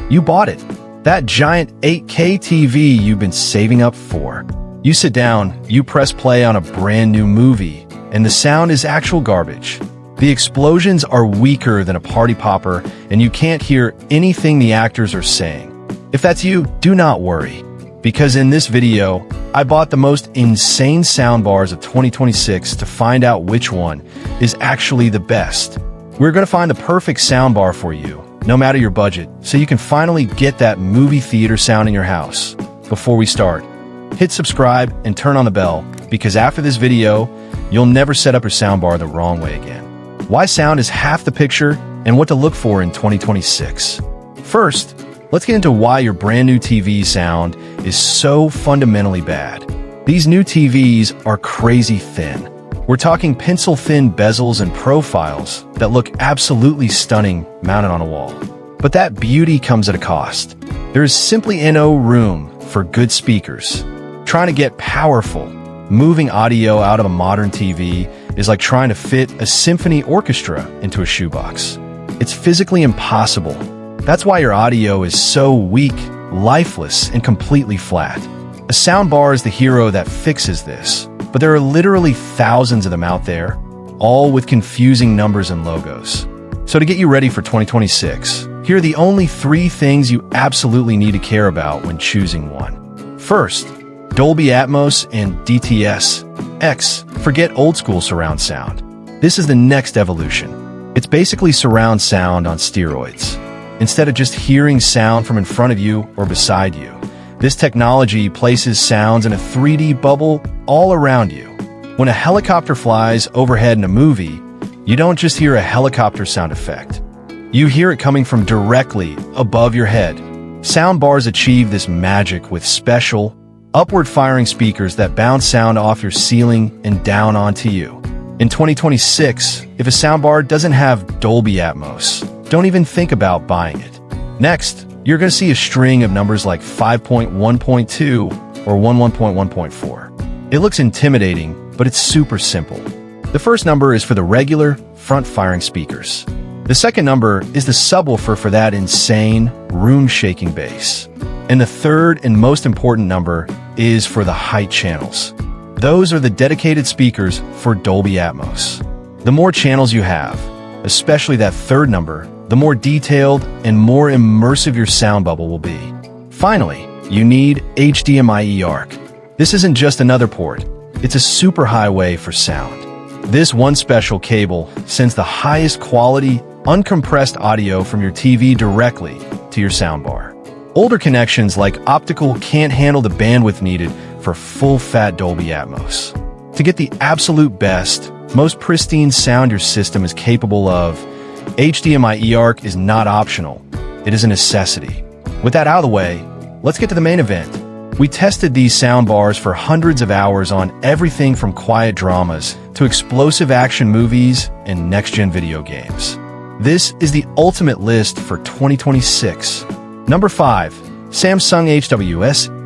You bought it. That giant 8K TV you've been saving up for. You sit down, you press play on a brand new movie, and the sound is actual garbage. The explosions are weaker than a party popper, and you can't hear anything the actors are saying. If that's you, do not worry, because in this video, I bought the most insane soundbars of 2026 to find out which one is actually the best. We're going to find the perfect soundbar for you, no matter your budget, so you can finally get that movie theater sound in your house. Before we start, hit subscribe and turn on the bell, because after this video, you'll never set up your soundbar the wrong way again. Why sound is half the picture and what to look for in 2026. First, let's get into why your brand new TV sound is so fundamentally bad. These new TVs are crazy thin. We're talking pencil-thin bezels and profiles that look absolutely stunning mounted on a wall. But that beauty comes at a cost. There is simply no room for good speakers. Trying to get powerful, moving audio out of a modern TV is like trying to fit a symphony orchestra into a shoebox. It's physically impossible. That's why your audio is so weak, lifeless, and completely flat. A soundbar is the hero that fixes this, but there are literally thousands of them out there, all with confusing numbers and logos. So to get you ready for 2026, here are the only 3 things you absolutely need to care about when choosing one. First, Dolby Atmos and DTS. Forget old school surround sound. This is the next evolution. It's basically surround sound on steroids. Instead of just hearing sound from in front of you or beside you, this technology places sounds in a 3D bubble all around you. When a helicopter flies overhead in a movie, you don't just hear a helicopter sound effect. You hear it coming from directly above your head. Soundbars achieve this magic with special, upward-firing speakers that bounce sound off your ceiling and down onto you. In 2026, if a soundbar doesn't have Dolby Atmos, don't even think about buying it. Next, you're going to see a string of numbers like 5.1.2 or 11.1.4. It looks intimidating, but it's super simple. The first number is for the regular, front-firing speakers. The second number is the subwoofer for that insane, room-shaking bass. And the third and most important number is for the height channels. Those are the dedicated speakers for Dolby Atmos. The more channels you have, especially that third number, the more detailed and more immersive your sound bubble will be. Finally, you need HDMI Arc. This isn't just another port, it's a superhighway for sound. This one special cable sends the highest quality, uncompressed audio from your TV directly to your soundbar. Older connections like optical can't handle the bandwidth needed for full-fat Dolby Atmos. To get the absolute best, most pristine sound your system is capable of, HDMI Arc is not optional. It is a necessity. With that out of the way, let's get to the main event. We tested these soundbars for hundreds of hours on everything from quiet dramas to explosive action movies and next-gen video games. This is the ultimate list for 2026. Number 5. Samsung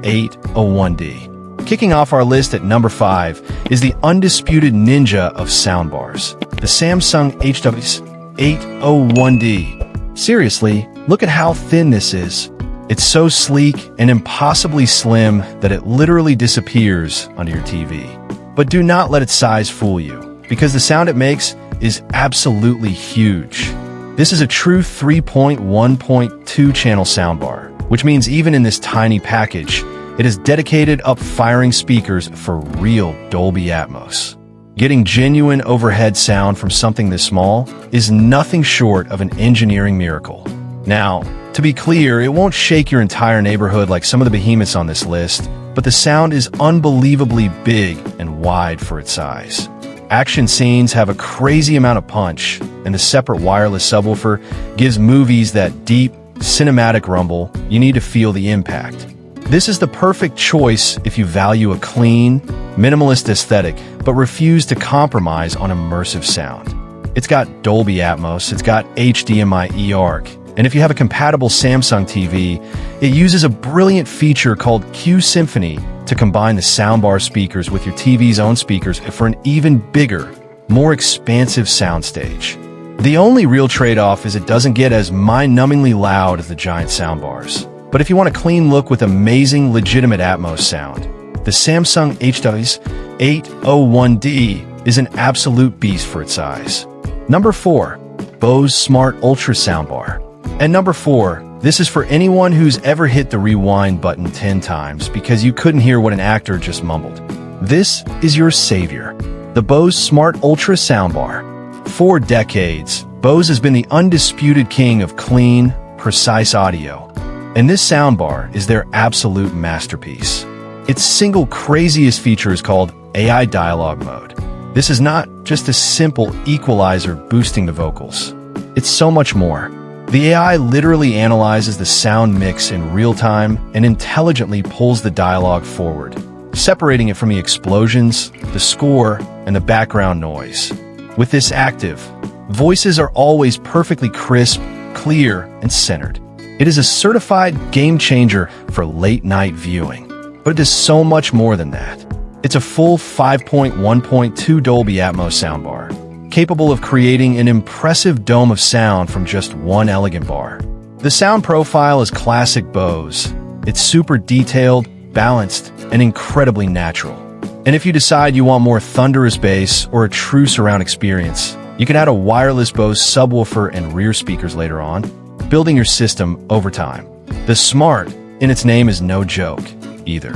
HWS-801D. Kicking off our list at number 5 is the undisputed ninja of soundbars, the Samsung HWS-801D. Seriously, look at how thin this is. It's so sleek and impossibly slim that it literally disappears under your TV. But do not let its size fool you, because the sound it makes is absolutely huge. This is a true 3.1.2 channel soundbar, which means even in this tiny package, it has dedicated up-firing speakers for real Dolby Atmos. Getting genuine overhead sound from something this small is nothing short of an engineering miracle. Now, to be clear, it won't shake your entire neighborhood like some of the behemoths on this list, but the sound is unbelievably big and wide for its size. Action scenes have a crazy amount of punch, and the separate wireless subwoofer gives movies that deep, cinematic rumble you need to feel the impact. This is the perfect choice if you value a clean, minimalist aesthetic, but refuse to compromise on immersive sound. It's got Dolby Atmos, it's got HDMI Arc, and if you have a compatible Samsung TV, it uses a brilliant feature called Q Symphony to combine the soundbar speakers with your TV's own speakers for an even bigger, more expansive soundstage. The only real trade-off is it doesn't get as mind-numbingly loud as the giant soundbars. But if you want a clean look with amazing, legitimate Atmos sound, the Samsung H801D is an absolute beast for its size. Number 4. Bose Smart Ultra Soundbar. And number 4, this is for anyone who's ever hit the rewind button 10 times because you couldn't hear what an actor just mumbled. This is your savior, the Bose Smart Ultra Soundbar. For decades, Bose has been the undisputed king of clean, precise audio, and this soundbar is their absolute masterpiece. Its single craziest feature is called AI Dialogue Mode. This is not just a simple equalizer boosting the vocals. It's so much more. The AI literally analyzes the sound mix in real time and intelligently pulls the dialogue forward, separating it from the explosions, the score, and the background noise. With this active, voices are always perfectly crisp, clear, and centered. It is a certified game changer for late-night viewing, but it is so much more than that. It's a full 5.1.2 Dolby Atmos soundbar, capable of creating an impressive dome of sound from just one elegant bar. The sound profile is classic Bose. It's super detailed, balanced, and incredibly natural. And if you decide you want more thunderous bass or a true surround experience, you can add a wireless Bose subwoofer and rear speakers later on, building your system over time. The Smart in its name is no joke, either.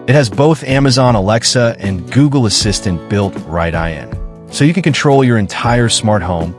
It has both Amazon Alexa and Google Assistant built right in, so you can control your entire smart home,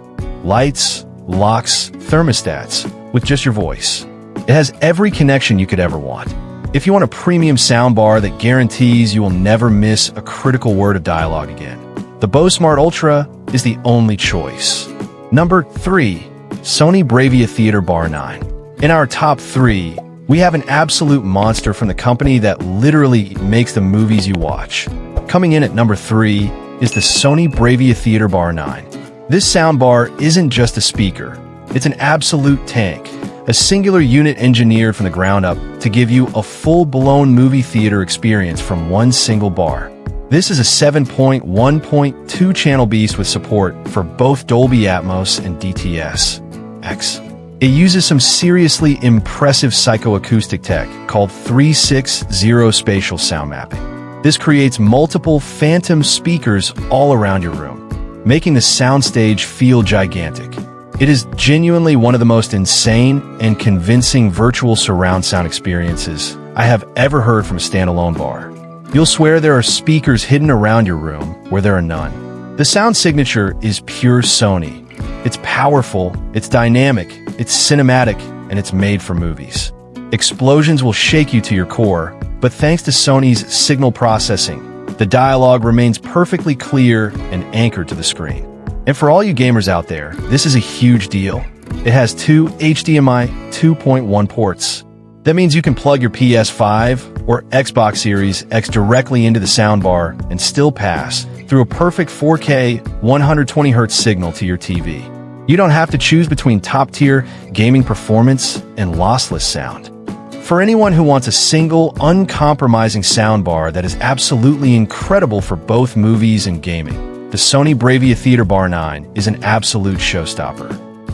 lights, locks, thermostats, with just your voice. It has every connection you could ever want. If you want a premium soundbar that guarantees you will never miss a critical word of dialogue again, the Bose Smart Ultra is the only choice. Number 3. Sony Bravia Theater Bar 9. In our top 3, we have an absolute monster from the company that literally makes the movies you watch. Coming in at number 3 is the Sony Bravia Theater Bar 9. This soundbar isn't just a speaker, it's an absolute tank. A singular unit engineered from the ground up to give you a full-blown movie theater experience from one single bar. This is a 7.1.2 channel beast with support for both Dolby Atmos and DTS-X. It uses some seriously impressive psychoacoustic tech called 360 spatial sound mapping. This creates multiple phantom speakers all around your room, making the soundstage feel gigantic. It is genuinely one of the most insane and convincing virtual surround sound experiences I have ever heard from a standalone bar. You'll swear there are speakers hidden around your room where there are none. The sound signature is pure Sony. It's powerful, it's dynamic, it's cinematic, and it's made for movies. Explosions will shake you to your core, but thanks to Sony's signal processing, the dialogue remains perfectly clear and anchored to the screen. And for all you gamers out there, this is a huge deal. It has 2 HDMI 2.1 ports. That means you can plug your PS5 or Xbox Series X directly into the soundbar and still pass through a perfect 4K 120Hz signal to your TV. You don't have to choose between top-tier gaming performance and lossless sound. For anyone who wants a single, uncompromising soundbar that is absolutely incredible for both movies and gaming, the Sony Bravia Theater Bar 9 is an absolute showstopper.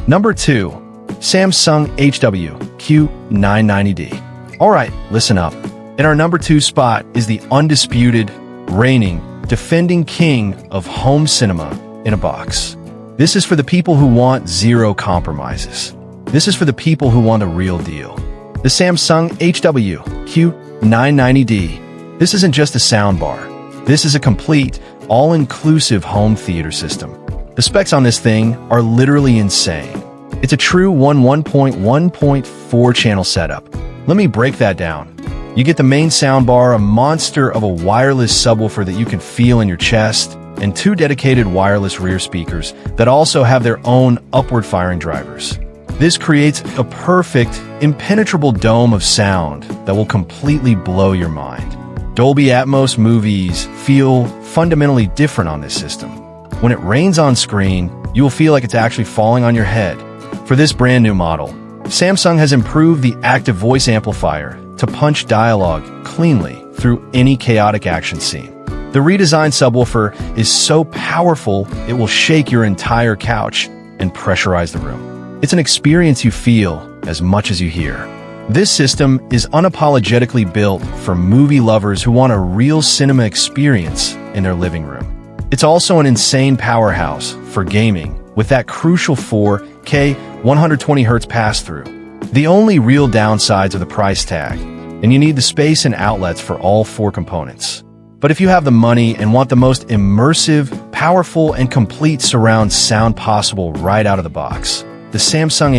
Number 2. Samsung HW-Q990D. Alright, listen up. In our number 2 spot is the undisputed, reigning, defending king of home cinema in a box. This is for the people who want zero compromises. This is for the people who want a real deal. The Samsung HW-Q990D. This isn't just a soundbar. This is a complete, all-inclusive home theater system. The specs on this thing are literally insane. It's a true 1.4 channel setup. Let me break that down. You get the main soundbar, a monster of a wireless subwoofer that you can feel in your chest, and 2 dedicated wireless rear speakers that also have their own upward-firing drivers. This creates a perfect, impenetrable dome of sound that will completely blow your mind. Dolby Atmos movies feel fundamentally different on this system. When it rains on screen, you will feel like it's actually falling on your head. For this brand new model, Samsung has improved the active voice amplifier to punch dialogue cleanly through any chaotic action scene. The redesigned subwoofer is so powerful it will shake your entire couch, and pressurize the room. It's an experience you feel as much as you hear. This system is unapologetically built for movie lovers who want a real cinema experience in their living room. It's also an insane powerhouse for gaming with that crucial 4K 120Hz pass-through. The only real downsides are the price tag, and you need the space and outlets for all 4 components. But if you have the money and want the most immersive, powerful, and complete surround sound possible right out of the box, the Samsung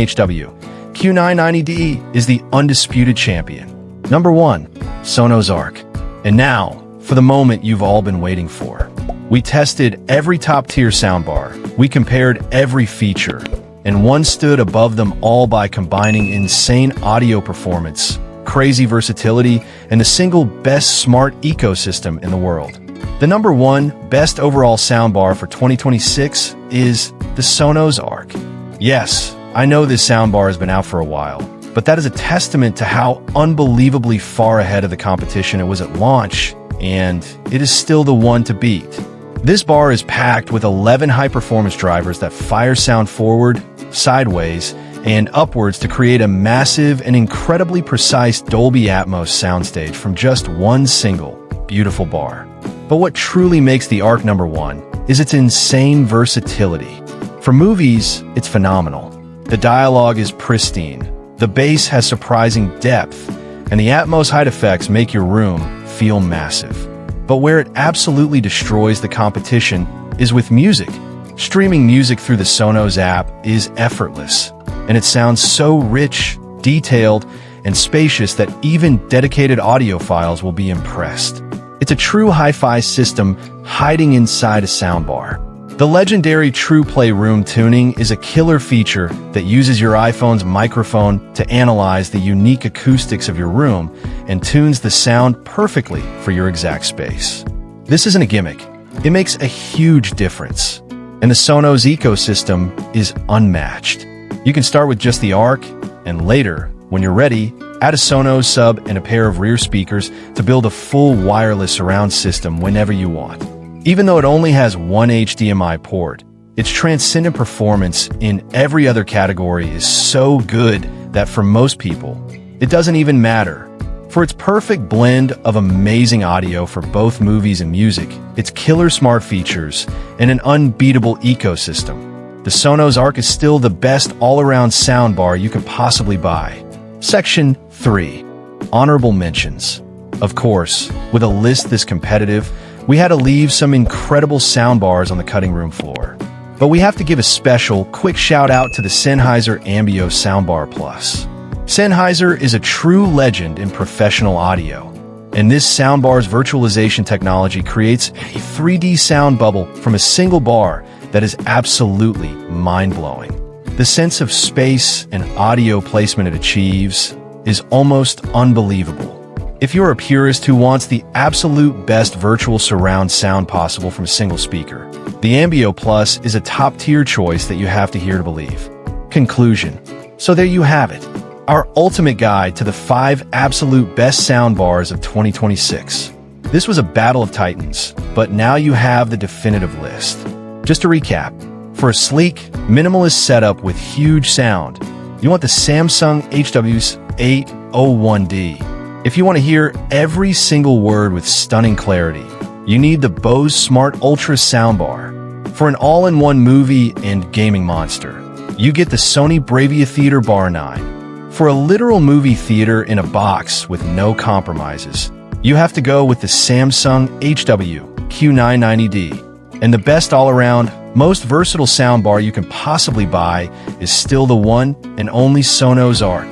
HW-Q990D is the undisputed champion. Number 1. Sonos Arc. And now, for the moment you've all been waiting for. We tested every top-tier soundbar, we compared every feature, and one stood above them all by combining insane audio performance, crazy versatility, and the single best smart ecosystem in the world. The number 1 best overall soundbar for 2026 is the Sonos Arc. Yes, I know this soundbar has been out for a while, but that is a testament to how unbelievably far ahead of the competition it was at launch, and it is still the one to beat. This bar is packed with 11 high-performance drivers that fire sound forward, sideways, and upwards to create a massive and incredibly precise Dolby Atmos soundstage from just one single, beautiful bar. But what truly makes the Arc number 1 is its insane versatility. For movies, it's phenomenal. The dialogue is pristine, the bass has surprising depth, and the Atmos height effects make your room feel massive. But where it absolutely destroys the competition is with music. Streaming music through the Sonos app is effortless, and it sounds so rich, detailed, and spacious that even dedicated audiophiles will be impressed. It's a true hi-fi system hiding inside a soundbar. The legendary TruePlay room tuning is a killer feature that uses your iPhone's microphone to analyze the unique acoustics of your room and tunes the sound perfectly for your exact space. This isn't a gimmick. It makes a huge difference. And the Sonos ecosystem is unmatched. You can start with just the Arc, and later, when you're ready, add a Sonos sub and a pair of rear speakers to build a full wireless surround system whenever you want. Even though it only has one HDMI port, its transcendent performance in every other category is so good that for most people, it doesn't even matter. For its perfect blend of amazing audio for both movies and music, its killer smart features, and an unbeatable ecosystem, the Sonos Arc is still the best all-around soundbar you could possibly buy. Section 3. Honorable mentions. Of course, with a list this competitive, we had to leave some incredible soundbars on the cutting room floor. But we have to give a special, quick shout-out to the Sennheiser Ambeo Soundbar Plus. Sennheiser is a true legend in professional audio, and this soundbar's virtualization technology creates a 3D sound bubble from a single bar that is absolutely mind-blowing. The sense of space and audio placement it achieves is almost unbelievable. If you're a purist who wants the absolute best virtual surround sound possible from a single speaker, the Ambeo Plus is a top-tier choice that you have to hear to believe. Conclusion. So there you have it. Our ultimate guide to the 5 absolute best soundbars of 2026. This was a battle of titans, but now you have the definitive list. Just to recap, for a sleek, minimalist setup with huge sound, you want the Samsung HW-801D. If you want to hear every single word with stunning clarity, you need the Bose Smart Ultra soundbar. For an all-in-one movie and gaming monster, you get the Sony Bravia Theater Bar 9. For a literal movie theater in a box with no compromises, you have to go with the Samsung HW-Q990D. And the best all-around, most versatile soundbar you can possibly buy is still the one and only Sonos Arc.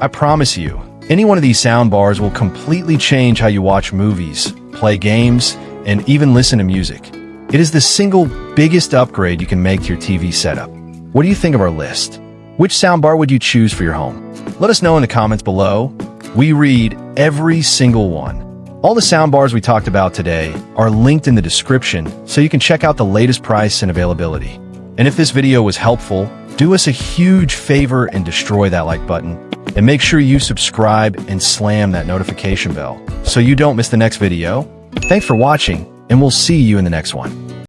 I promise you, any one of these soundbars will completely change how you watch movies, play games, and even listen to music. It is the single biggest upgrade you can make to your TV setup. What do you think of our list? Which soundbar would you choose for your home? Let us know in the comments below. We read every single one. All the soundbars we talked about today are linked in the description so you can check out the latest price and availability. And if this video was helpful, do us a huge favor and destroy that like button. And make sure you subscribe and slam that notification bell so you don't miss the next video. Thanks for watching, and we'll see you in the next one.